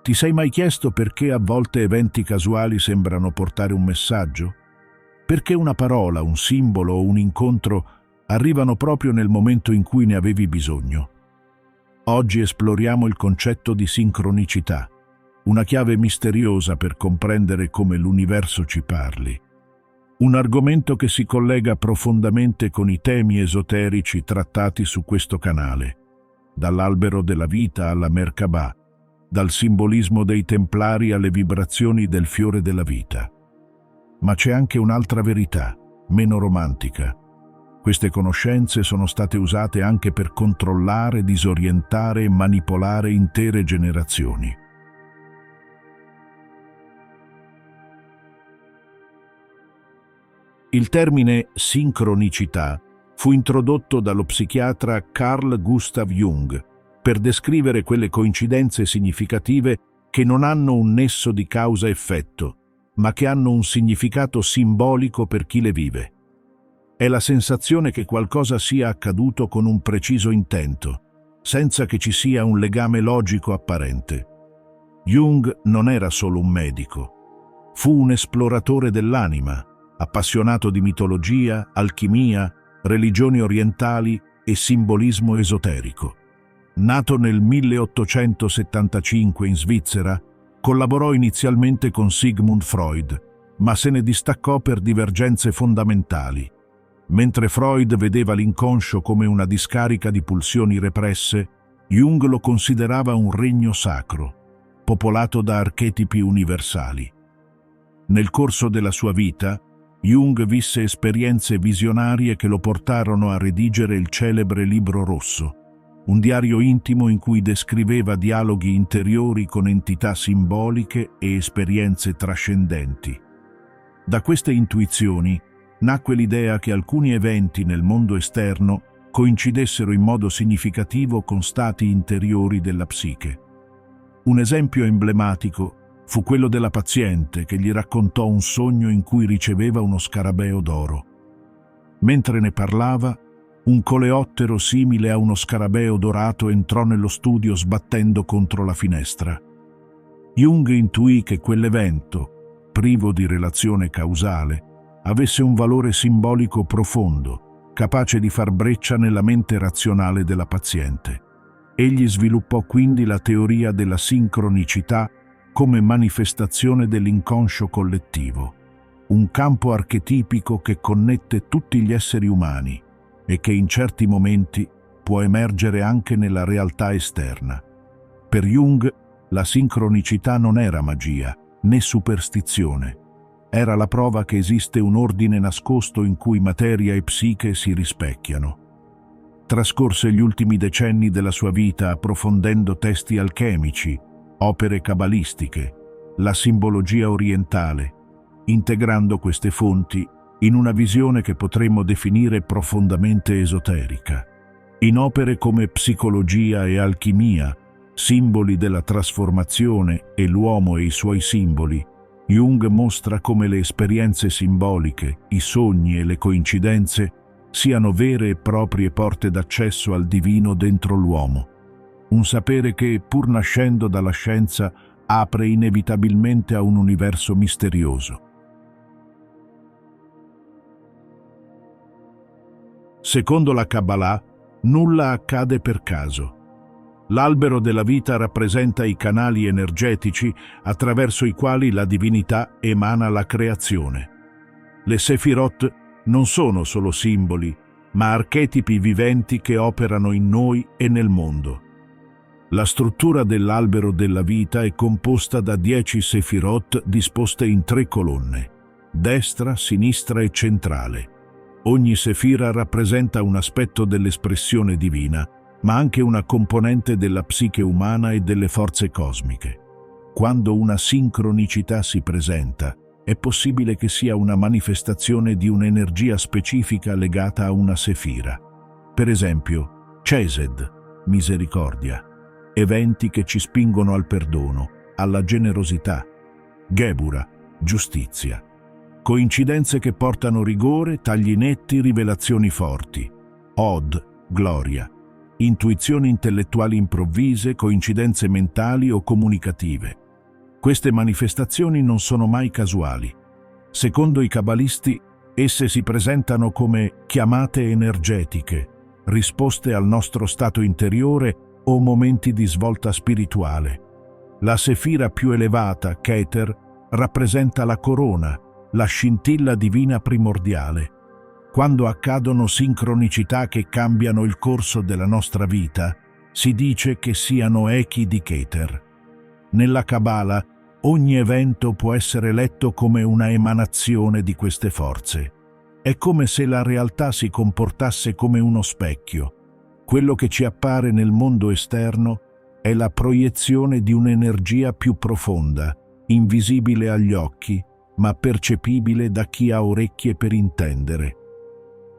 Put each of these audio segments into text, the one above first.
Ti sei mai chiesto perché a volte eventi casuali sembrano portare un messaggio? Perché una parola, un simbolo o un incontro arrivano proprio nel momento in cui ne avevi bisogno? Oggi esploriamo il concetto di sincronicità, una chiave misteriosa per comprendere come l'universo ci parli. Un argomento che si collega profondamente con i temi esoterici trattati su questo canale, dall'albero della vita alla Merkabah, dal simbolismo dei templari alle vibrazioni del fiore della vita. Ma c'è anche un'altra verità, meno romantica. Queste conoscenze sono state usate anche per controllare, disorientare e manipolare intere generazioni. Il termine sincronicità fu introdotto dallo psichiatra Carl Gustav Jung per descrivere quelle coincidenze significative che non hanno un nesso di causa-effetto, ma che hanno un significato simbolico per chi le vive. È la sensazione che qualcosa sia accaduto con un preciso intento, senza che ci sia un legame logico apparente. Jung non era solo un medico, fu un esploratore dell'anima, appassionato di mitologia, alchimia, religioni orientali e simbolismo esoterico. Nato nel 1875 in Svizzera, collaborò inizialmente con Sigmund Freud, ma se ne distaccò per divergenze fondamentali. Mentre Freud vedeva l'inconscio come una discarica di pulsioni represse, Jung lo considerava un regno sacro, popolato da archetipi universali. Nel corso della sua vita, Jung visse esperienze visionarie che lo portarono a redigere il celebre Libro Rosso, un diario intimo in cui descriveva dialoghi interiori con entità simboliche e esperienze trascendenti. Da queste intuizioni nacque l'idea che alcuni eventi nel mondo esterno coincidessero in modo significativo con stati interiori della psiche. Un esempio emblematico fu quello della paziente che gli raccontò un sogno in cui riceveva uno scarabeo d'oro. Mentre ne parlava, un coleottero simile a uno scarabeo dorato entrò nello studio sbattendo contro la finestra. Jung intuì che quell'evento, privo di relazione causale, avesse un valore simbolico profondo, capace di far breccia nella mente razionale della paziente. Egli sviluppò quindi la teoria della sincronicità come manifestazione dell'inconscio collettivo, un campo archetipico che connette tutti gli esseri umani e che in certi momenti può emergere anche nella realtà esterna. Per Jung, la sincronicità non era magia, né superstizione. Era la prova che esiste un ordine nascosto in cui materia e psiche si rispecchiano. Trascorse gli ultimi decenni della sua vita approfondendo testi alchemici, opere cabalistiche, la simbologia orientale, integrando queste fonti in una visione che potremmo definire profondamente esoterica. In opere come Psicologia e Alchimia, simboli della trasformazione e l'uomo e i suoi simboli, Jung mostra come le esperienze simboliche, i sogni e le coincidenze siano vere e proprie porte d'accesso al divino dentro l'uomo. Un sapere che, pur nascendo dalla scienza, apre inevitabilmente a un universo misterioso. Secondo la Kabbalah, nulla accade per caso. L'albero della vita rappresenta i canali energetici attraverso i quali la divinità emana la creazione. Le Sefirot non sono solo simboli, ma archetipi viventi che operano in noi e nel mondo. La struttura dell'albero della vita è composta da 10 Sefirot disposte in 3 colonne, destra, sinistra e centrale. Ogni Sefira rappresenta un aspetto dell'espressione divina, ma anche una componente della psiche umana e delle forze cosmiche. Quando una sincronicità si presenta, è possibile che sia una manifestazione di un'energia specifica legata a una Sefira. Per esempio, Chesed, misericordia, eventi che ci spingono al perdono, alla generosità. Gebura, giustizia. Coincidenze che portano rigore, tagli netti, rivelazioni forti. Od, gloria. intuizioni intellettuali improvvise, coincidenze mentali o comunicative. Queste manifestazioni non sono mai casuali. Secondo i cabalisti, esse si presentano come chiamate energetiche, risposte al nostro stato interiore o momenti di svolta spirituale. La sefira più elevata, Keter, rappresenta la corona, la scintilla divina primordiale. Quando accadono sincronicità che cambiano il corso della nostra vita, si dice che siano echi di Keter. Nella Kabbalah, ogni evento può essere letto come una emanazione di queste forze. È come se la realtà si comportasse come uno specchio. Quello che ci appare nel mondo esterno è la proiezione di un'energia più profonda, invisibile agli occhi, ma percepibile da chi ha orecchie per intendere.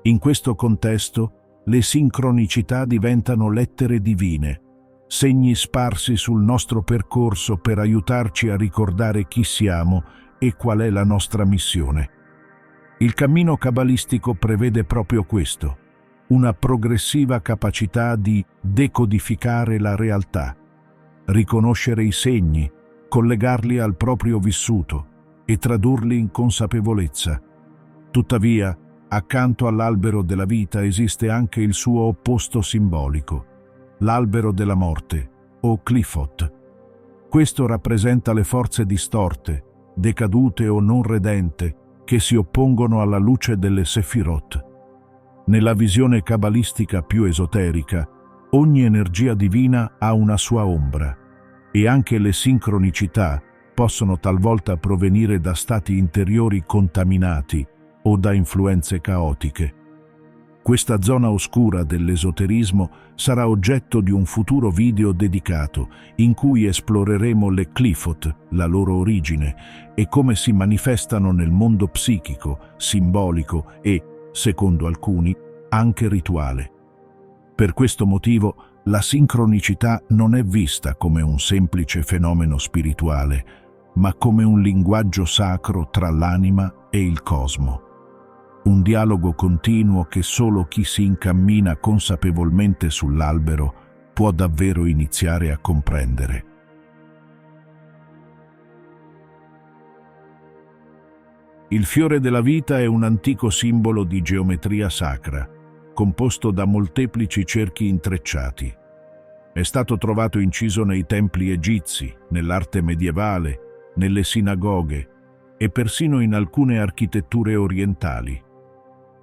In questo contesto, le sincronicità diventano lettere divine, segni sparsi sul nostro percorso per aiutarci a ricordare chi siamo e qual è la nostra missione. Il cammino cabalistico prevede proprio questo, una progressiva capacità di decodificare la realtà, riconoscere i segni, collegarli al proprio vissuto e tradurli in consapevolezza. Tuttavia, accanto all'albero della vita esiste anche il suo opposto simbolico, l'albero della morte, o Qliphoth. Questo rappresenta le forze distorte, decadute o non redente, che si oppongono alla luce delle Sefirot. Nella visione cabalistica più esoterica, ogni energia divina ha una sua ombra, e anche le sincronicità possono talvolta provenire da stati interiori contaminati o da influenze caotiche. Questa zona oscura dell'esoterismo sarà oggetto di un futuro video dedicato in cui esploreremo le Qliphoth, la loro origine, e come si manifestano nel mondo psichico, simbolico e, secondo alcuni, anche rituale. Per questo motivo, la sincronicità non è vista come un semplice fenomeno spirituale, ma come un linguaggio sacro tra l'anima e il cosmo. Un dialogo continuo che solo chi si incammina consapevolmente sull'albero può davvero iniziare a comprendere. Il fiore della vita è un antico simbolo di geometria sacra, composto da molteplici cerchi intrecciati. È stato trovato inciso nei templi egizi, nell'arte medievale, nelle sinagoghe e persino in alcune architetture orientali.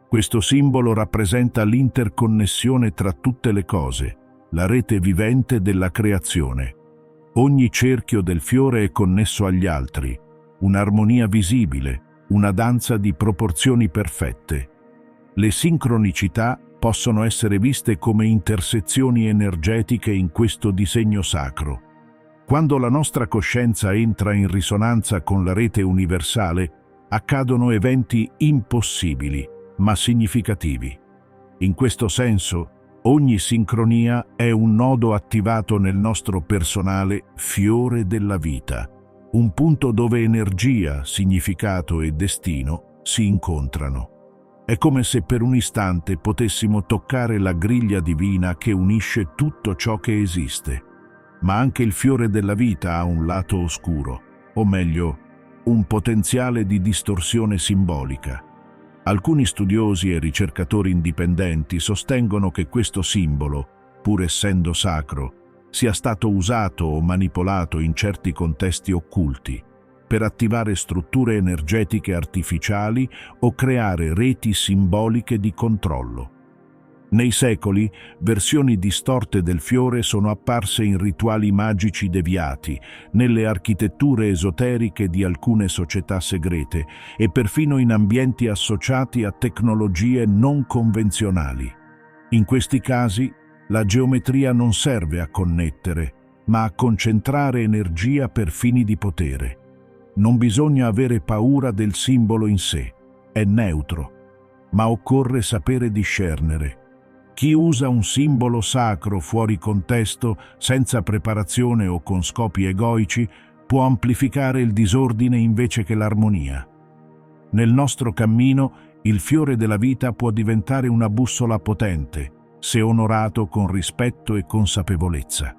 Questo simbolo rappresenta l'interconnessione tra tutte le cose, la rete vivente della creazione. Ogni cerchio del fiore è connesso agli altri, un'armonia visibile, una danza di proporzioni perfette. Le sincronicità possono essere viste come intersezioni energetiche in questo disegno sacro. Quando la nostra coscienza entra in risonanza con la rete universale, accadono eventi impossibili, ma significativi. In questo senso, ogni sincronia è un nodo attivato nel nostro personale fiore della vita, un punto dove energia, significato e destino si incontrano. È come se per un istante potessimo toccare la griglia divina che unisce tutto ciò che esiste. Ma anche il fiore della vita ha un lato oscuro, o meglio, un potenziale di distorsione simbolica. Alcuni studiosi e ricercatori indipendenti sostengono che questo simbolo, pur essendo sacro, sia stato usato o manipolato in certi contesti occulti per attivare strutture energetiche artificiali o creare reti simboliche di controllo. Nei secoli, versioni distorte del fiore sono apparse in rituali magici deviati, nelle architetture esoteriche di alcune società segrete e perfino in ambienti associati a tecnologie non convenzionali. In questi casi, la geometria non serve a connettere, ma a concentrare energia per fini di potere. Non bisogna avere paura del simbolo in sé, è neutro, ma occorre sapere discernere. Chi usa un simbolo sacro fuori contesto, senza preparazione o con scopi egoici, può amplificare il disordine invece che l'armonia. Nel nostro cammino, il fiore della vita può diventare una bussola potente, se onorato con rispetto e consapevolezza.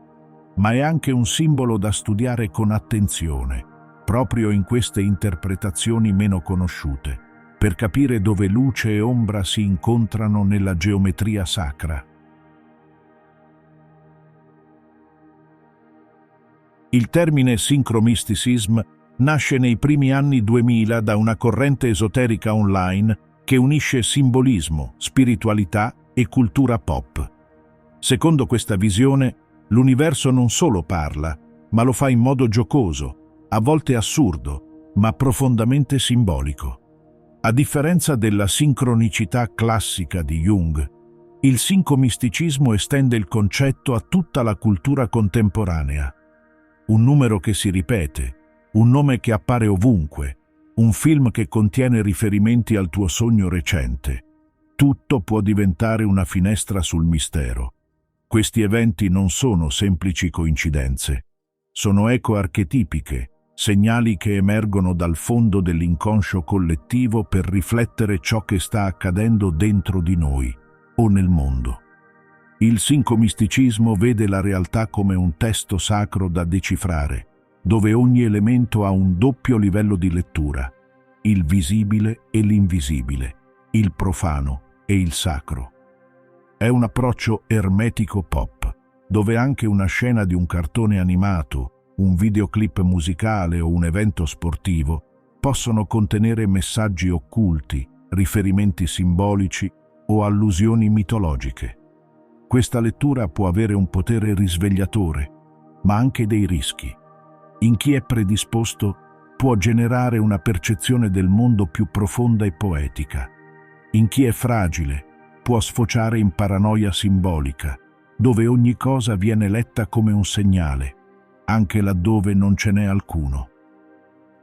Ma è anche un simbolo da studiare con attenzione, proprio in queste interpretazioni meno conosciute, per capire dove luce e ombra si incontrano nella geometria sacra. Il termine sincromisticism nasce nei primi anni 2000 da una corrente esoterica online che unisce simbolismo, spiritualità e cultura pop. Secondo questa visione, l'universo non solo parla, ma lo fa in modo giocoso, a volte assurdo, ma profondamente simbolico. A differenza della sincronicità classica di Jung, il sincomisticismo estende il concetto a tutta la cultura contemporanea. Un numero che si ripete, un nome che appare ovunque, un film che contiene riferimenti al tuo sogno recente. Tutto può diventare una finestra sul mistero. Questi eventi non sono semplici coincidenze. Sono eco archetipiche, segnali che emergono dal fondo dell'inconscio collettivo per riflettere ciò che sta accadendo dentro di noi o nel mondo. Il sincomisticismo vede la realtà come un testo sacro da decifrare, dove ogni elemento ha un doppio livello di lettura, il visibile e l'invisibile, il profano e il sacro. È un approccio ermetico pop, dove anche una scena di un cartone animato, un videoclip musicale o un evento sportivo possono contenere messaggi occulti, riferimenti simbolici o allusioni mitologiche. Questa lettura può avere un potere risvegliatore, ma anche dei rischi. In chi è predisposto può generare una percezione del mondo più profonda e poetica. In chi è fragile può sfociare in paranoia simbolica, dove ogni cosa viene letta come un segnale, anche laddove non ce n'è alcuno.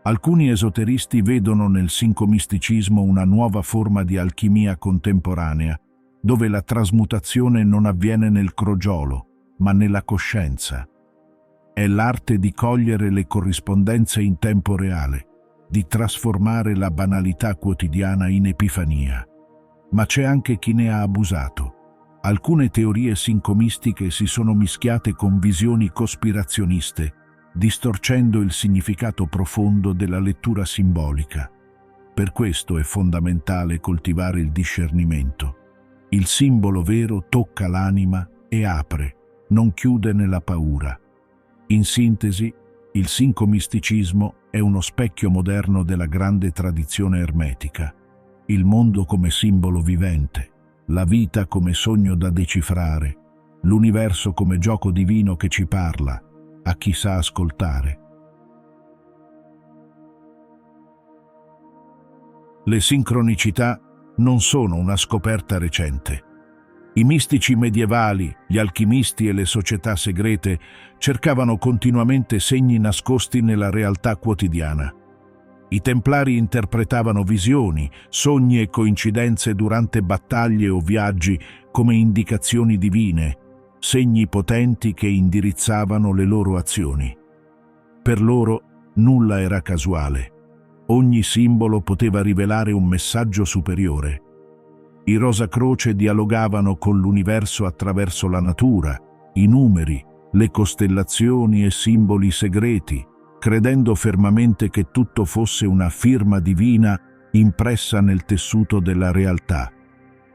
Alcuni esoteristi vedono nel sincomisticismo una nuova forma di alchimia contemporanea, dove la trasmutazione non avviene nel crogiolo, ma nella coscienza. È l'arte di cogliere le corrispondenze in tempo reale, di trasformare la banalità quotidiana in epifania. Ma c'è anche chi ne ha abusato. Alcune teorie sincomistiche si sono mischiate con visioni cospirazioniste, distorcendo il significato profondo della lettura simbolica. Per questo è fondamentale coltivare il discernimento. Il simbolo vero tocca l'anima e apre, non chiude nella paura. In sintesi, il sincomisticismo è uno specchio moderno della grande tradizione ermetica. Il mondo come simbolo vivente, la vita come sogno da decifrare, l'universo come gioco divino che ci parla, a chi sa ascoltare. Le sincronicità non sono una scoperta recente. I mistici medievali, gli alchimisti e le società segrete cercavano continuamente segni nascosti nella realtà quotidiana. I templari interpretavano visioni, sogni e coincidenze durante battaglie o viaggi come indicazioni divine, segni potenti che indirizzavano le loro azioni. Per loro nulla era casuale. Ogni simbolo poteva rivelare un messaggio superiore. I Rosacroce dialogavano con l'universo attraverso la natura, i numeri, le costellazioni e simboli segreti, credendo fermamente che tutto fosse una firma divina impressa nel tessuto della realtà.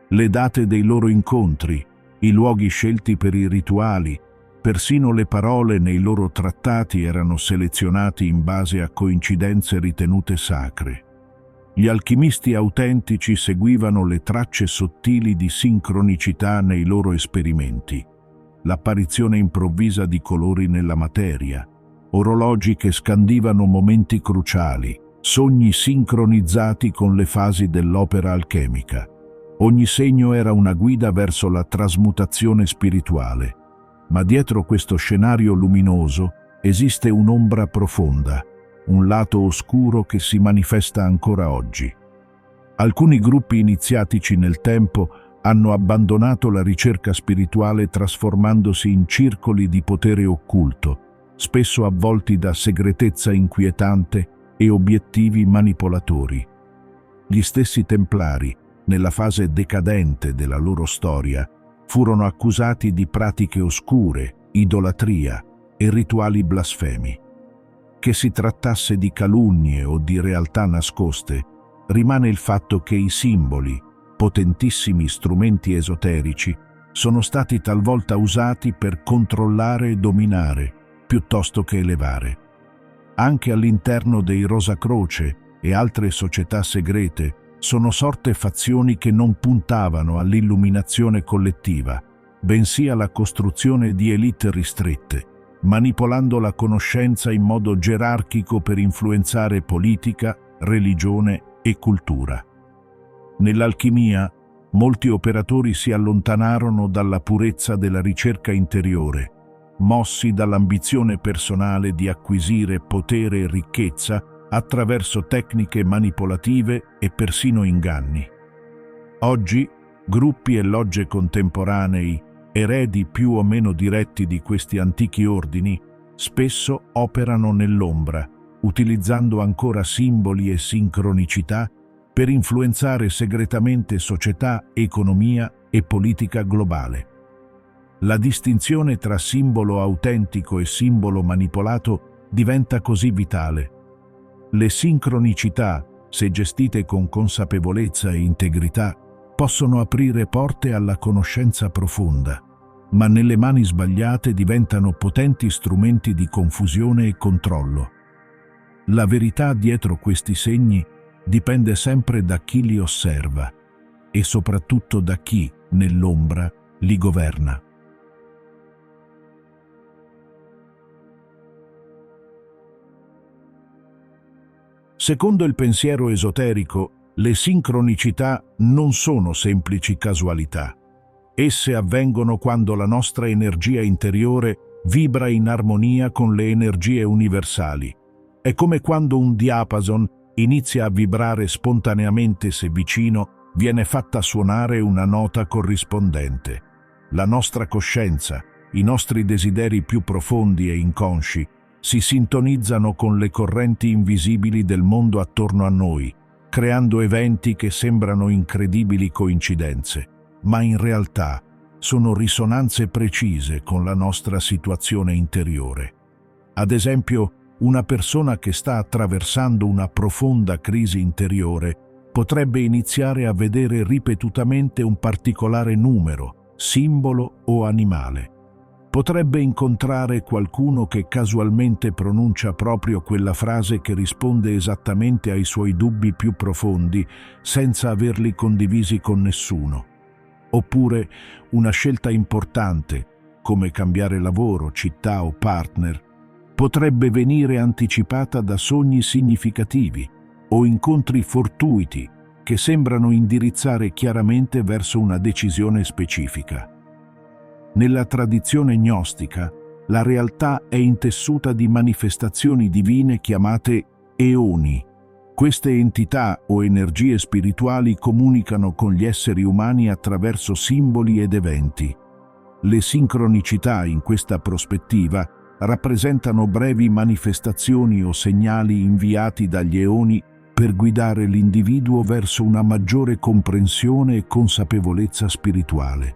Le date dei loro incontri, i luoghi scelti per i rituali, persino le parole nei loro trattati erano selezionati in base a coincidenze ritenute sacre. Gli alchimisti autentici seguivano le tracce sottili di sincronicità nei loro esperimenti. L'apparizione improvvisa di colori nella materia, orologi che scandivano momenti cruciali, sogni sincronizzati con le fasi dell'opera alchemica. Ogni segno era una guida verso la trasmutazione spirituale. Ma dietro questo scenario luminoso esiste un'ombra profonda, un lato oscuro che si manifesta ancora oggi. Alcuni gruppi iniziatici nel tempo hanno abbandonato la ricerca spirituale trasformandosi in circoli di potere occulto, spesso avvolti da segretezza inquietante e obiettivi manipolatori. Gli stessi templari, nella fase decadente della loro storia, furono accusati di pratiche oscure, idolatria e rituali blasfemi. Che si trattasse di calunnie o di realtà nascoste, rimane il fatto che i simboli, potentissimi strumenti esoterici, sono stati talvolta usati per controllare e dominare, piuttosto che elevare. Anche all'interno dei Rosacroce e altre società segrete sono sorte fazioni che non puntavano all'illuminazione collettiva, bensì alla costruzione di élite ristrette, manipolando la conoscenza in modo gerarchico per influenzare politica, religione e cultura. Nell'alchimia, molti operatori si allontanarono dalla purezza della ricerca interiore, mossi dall'ambizione personale di acquisire potere e ricchezza attraverso tecniche manipolative e persino inganni. Oggi, gruppi e logge contemporanei, eredi più o meno diretti di questi antichi ordini, spesso operano nell'ombra, utilizzando ancora simboli e sincronicità per influenzare segretamente società, economia e politica globale. La distinzione tra simbolo autentico e simbolo manipolato diventa così vitale. Le sincronicità, se gestite con consapevolezza e integrità, possono aprire porte alla conoscenza profonda, ma nelle mani sbagliate diventano potenti strumenti di confusione e controllo. La verità dietro questi segni dipende sempre da chi li osserva e soprattutto da chi, nell'ombra, li governa. Secondo il pensiero esoterico, le sincronicità non sono semplici casualità. Esse avvengono quando la nostra energia interiore vibra in armonia con le energie universali. È come quando un diapason inizia a vibrare spontaneamente se vicino viene fatta suonare una nota corrispondente. La nostra coscienza, i nostri desideri più profondi e inconsci, si sintonizzano con le correnti invisibili del mondo attorno a noi, creando eventi che sembrano incredibili coincidenze, ma in realtà sono risonanze precise con la nostra situazione interiore. Ad esempio, una persona che sta attraversando una profonda crisi interiore potrebbe iniziare a vedere ripetutamente un particolare numero, simbolo o animale. Potrebbe incontrare qualcuno che casualmente pronuncia proprio quella frase che risponde esattamente ai suoi dubbi più profondi, senza averli condivisi con nessuno. Oppure una scelta importante, come cambiare lavoro, città o partner, potrebbe venire anticipata da sogni significativi o incontri fortuiti che sembrano indirizzare chiaramente verso una decisione specifica. Nella tradizione gnostica, la realtà è intessuta di manifestazioni divine chiamate eoni. Queste entità o energie spirituali comunicano con gli esseri umani attraverso simboli ed eventi. Le sincronicità in questa prospettiva rappresentano brevi manifestazioni o segnali inviati dagli eoni per guidare l'individuo verso una maggiore comprensione e consapevolezza spirituale.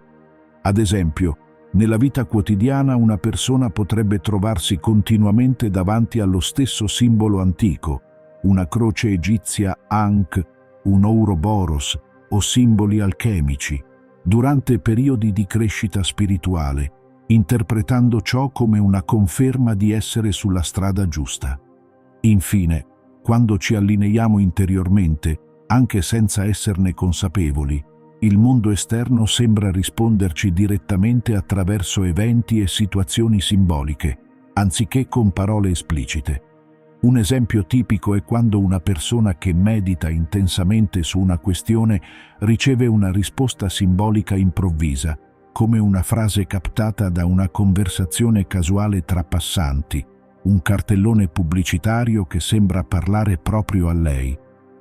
Ad esempio, nella vita quotidiana una persona potrebbe trovarsi continuamente davanti allo stesso simbolo antico, una croce egizia Ankh, un Ouroboros o simboli alchemici, durante periodi di crescita spirituale, interpretando ciò come una conferma di essere sulla strada giusta. Infine, quando ci allineiamo interiormente, anche senza esserne consapevoli, il mondo esterno sembra risponderci direttamente attraverso eventi e situazioni simboliche, anziché con parole esplicite. Un esempio tipico è quando una persona che medita intensamente su una questione riceve una risposta simbolica improvvisa, come una frase captata da una conversazione casuale tra passanti, un cartellone pubblicitario che sembra parlare proprio a lei,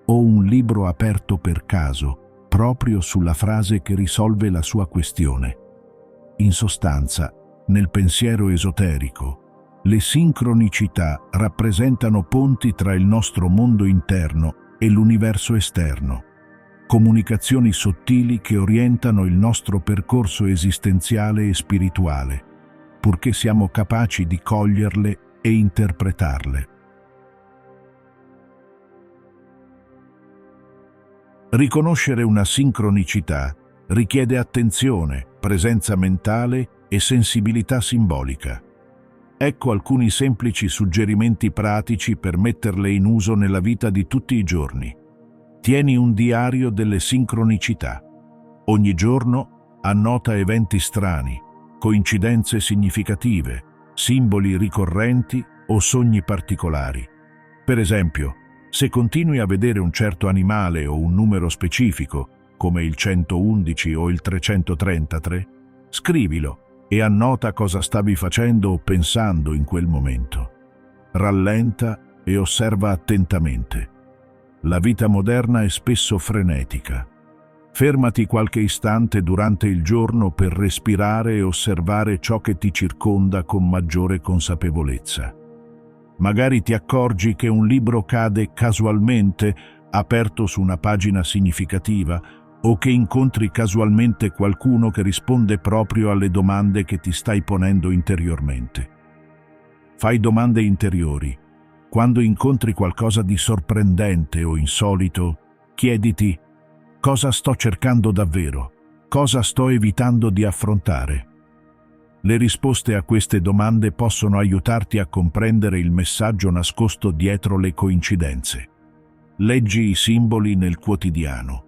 o un libro aperto per caso, proprio sulla frase che risolve la sua questione. In sostanza, nel pensiero esoterico, le sincronicità rappresentano ponti tra il nostro mondo interno e l'universo esterno. comunicazioni sottili che orientano il nostro percorso esistenziale e spirituale, purché siamo capaci di coglierle e interpretarle. Riconoscere una sincronicità richiede attenzione, presenza mentale e sensibilità simbolica. Ecco alcuni semplici suggerimenti pratici per metterle in uso nella vita di tutti i giorni. Tieni un diario delle sincronicità. Ogni giorno annota eventi strani, coincidenze significative, simboli ricorrenti o sogni particolari. Per esempio, se continui a vedere un certo animale o un numero specifico, come il 111 o il 333, scrivilo e annota cosa stavi facendo o pensando in quel momento. Rallenta e osserva attentamente. La vita moderna è spesso frenetica. Fermati qualche istante durante il giorno per respirare e osservare ciò che ti circonda con maggiore consapevolezza. Magari ti accorgi che un libro cade casualmente, aperto su una pagina significativa, o che incontri casualmente qualcuno che risponde proprio alle domande che ti stai ponendo interiormente. Fai domande interiori. Quando incontri qualcosa di sorprendente o insolito, chiediti: cosa sto cercando davvero? Cosa sto evitando di affrontare? Le risposte a queste domande possono aiutarti a comprendere il messaggio nascosto dietro le coincidenze. Leggi i simboli nel quotidiano.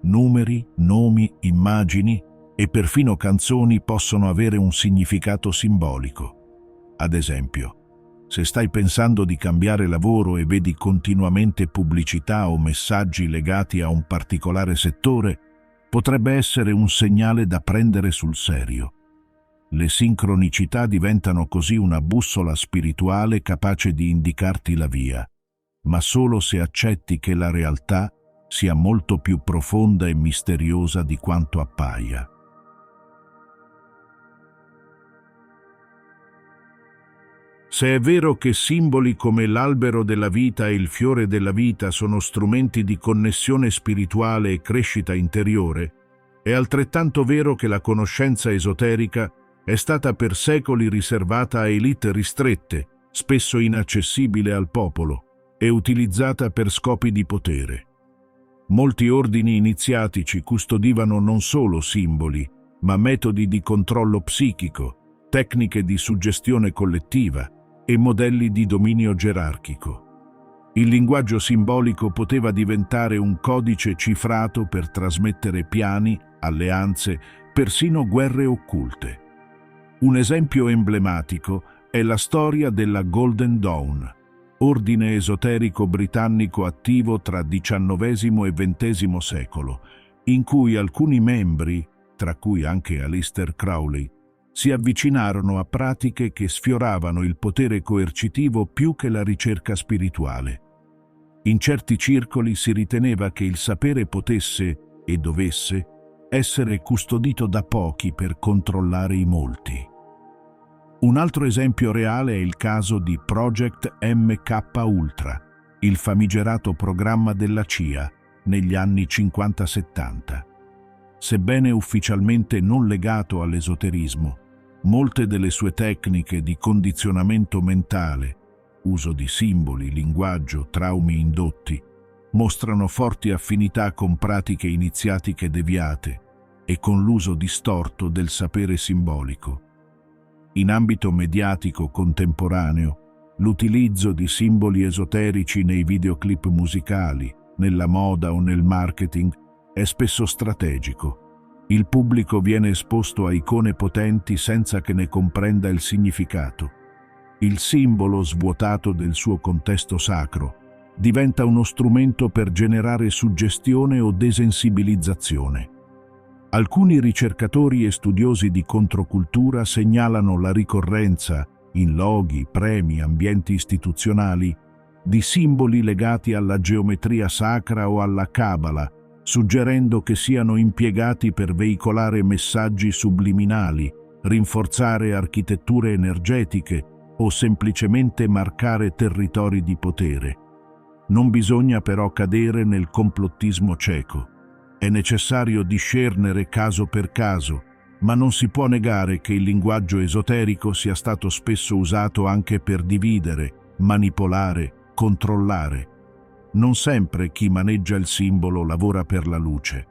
Numeri, nomi, immagini e perfino canzoni possono avere un significato simbolico. Ad esempio, se stai pensando di cambiare lavoro e vedi continuamente pubblicità o messaggi legati a un particolare settore, potrebbe essere un segnale da prendere sul serio. Le sincronicità diventano così una bussola spirituale capace di indicarti la via, ma solo se accetti che la realtà sia molto più profonda e misteriosa di quanto appaia. Se è vero che simboli come l'albero della vita e il fiore della vita sono strumenti di connessione spirituale e crescita interiore, è altrettanto vero che la conoscenza esoterica è stata per secoli riservata a elite ristrette, spesso inaccessibile al popolo, e utilizzata per scopi di potere. Molti ordini iniziatici custodivano non solo simboli, ma metodi di controllo psichico, tecniche di suggestione collettiva e modelli di dominio gerarchico. Il linguaggio simbolico poteva diventare un codice cifrato per trasmettere piani, alleanze, persino guerre occulte. Un esempio emblematico è la storia della Golden Dawn, ordine esoterico britannico attivo tra XIX e XX secolo, in cui alcuni membri, tra cui anche Aleister Crowley, si avvicinarono a pratiche che sfioravano il potere coercitivo più che la ricerca spirituale. In certi circoli si riteneva che il sapere potesse, e dovesse, essere custodito da pochi per controllare i molti. Un altro esempio reale è il caso di Project MK Ultra, il famigerato programma della CIA negli anni 50-70. Sebbene ufficialmente non legato all'esoterismo, molte delle sue tecniche di condizionamento mentale, uso di simboli, linguaggio, traumi indotti, mostrano forti affinità con pratiche iniziatiche deviate e con l'uso distorto del sapere simbolico. In ambito mediatico contemporaneo, l'utilizzo di simboli esoterici nei videoclip musicali, nella moda o nel marketing è spesso strategico. Il pubblico viene esposto a icone potenti senza che ne comprenda il significato. Il simbolo, svuotato del suo contesto sacro, diventa uno strumento per generare suggestione o desensibilizzazione. Alcuni ricercatori e studiosi di controcultura segnalano la ricorrenza, in loghi, premi, ambienti istituzionali, di simboli legati alla geometria sacra o alla Cabala, suggerendo che siano impiegati per veicolare messaggi subliminali, rinforzare architetture energetiche o semplicemente marcare territori di potere. Non bisogna però cadere nel complottismo cieco. È necessario discernere caso per caso, ma non si può negare che il linguaggio esoterico sia stato spesso usato anche per dividere, manipolare, controllare. Non sempre chi maneggia il simbolo lavora per la luce.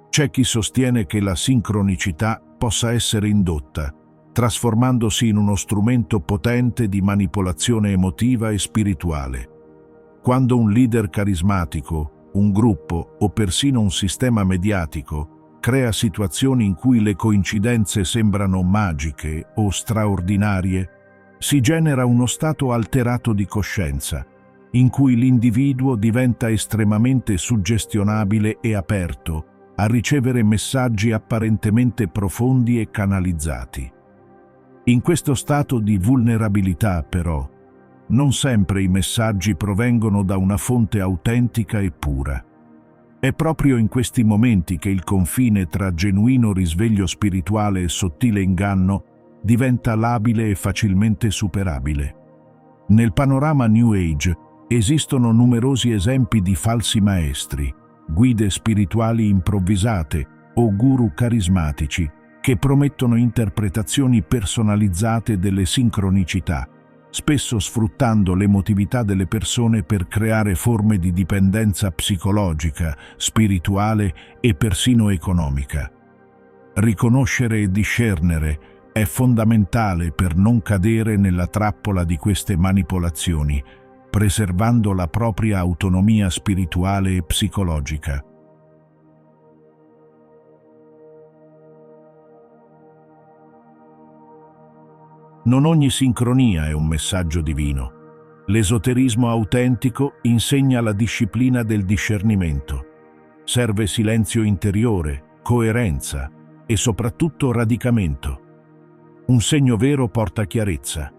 C'è chi sostiene che la sincronicità possa essere indotta, trasformandosi in uno strumento potente di manipolazione emotiva e spirituale. Quando un leader carismatico, un gruppo o persino un sistema mediatico crea situazioni in cui le coincidenze sembrano magiche o straordinarie, si genera uno stato alterato di coscienza, in cui l'individuo diventa estremamente suggestionabile e aperto a ricevere messaggi apparentemente profondi e canalizzati. In questo stato di vulnerabilità, però, non sempre i messaggi provengono da una fonte autentica e pura. È proprio in questi momenti che il confine tra genuino risveglio spirituale e sottile inganno diventa labile e facilmente superabile. Nel panorama New Age esistono numerosi esempi di falsi maestri, guide spirituali improvvisate o guru carismatici che promettono interpretazioni personalizzate delle sincronicità, spesso sfruttando l'emotività delle persone per creare forme di dipendenza psicologica, spirituale e persino economica. Riconoscere e discernere è fondamentale per non cadere nella trappola di queste manipolazioni, preservando la propria autonomia spirituale e psicologica. Non ogni sincronia è un messaggio divino. L'esoterismo autentico insegna la disciplina del discernimento. Serve silenzio interiore, coerenza e soprattutto radicamento. Un segno vero porta chiarezza.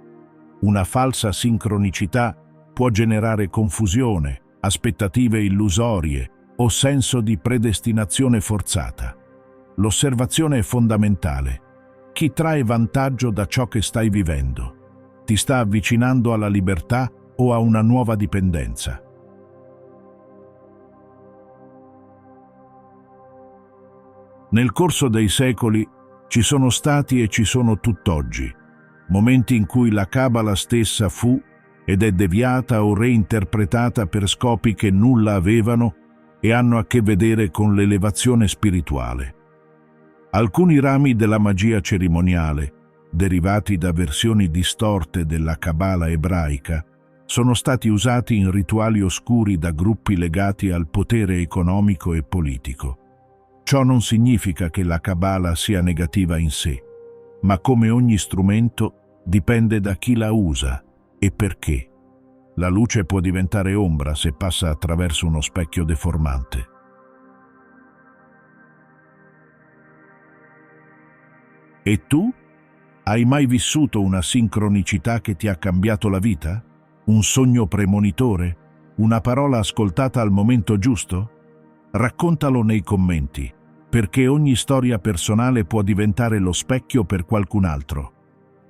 Una falsa sincronicità può generare confusione, aspettative illusorie o senso di predestinazione forzata. L'osservazione è fondamentale. Chi trae vantaggio da ciò che stai vivendo? Ti sta avvicinando alla libertà o a una nuova dipendenza? Nel corso dei secoli ci sono stati e ci sono tutt'oggi momenti in cui la Cabala stessa fu ed è deviata o reinterpretata per scopi che nulla avevano e hanno a che vedere con l'elevazione spirituale. Alcuni rami della magia cerimoniale, derivati da versioni distorte della Cabala ebraica, sono stati usati in rituali oscuri da gruppi legati al potere economico e politico. Ciò non significa che la Cabala sia negativa in sé, ma come ogni strumento dipende da chi la usa e perché. La luce può diventare ombra se passa attraverso uno specchio deformante. E tu? Hai mai vissuto una sincronicità che ti ha cambiato la vita? Un sogno premonitore? Una parola ascoltata al momento giusto? Raccontalo nei commenti, perché ogni storia personale può diventare lo specchio per qualcun altro.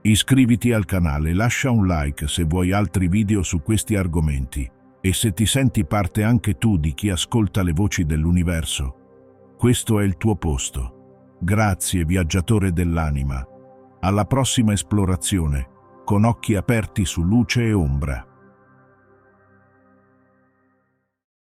Iscriviti al canale, lascia un like se vuoi altri video su questi argomenti e se ti senti parte anche tu di chi ascolta le voci dell'universo. Questo è il tuo posto. Grazie, viaggiatore dell'anima. Alla prossima esplorazione, con occhi aperti su luce e ombra.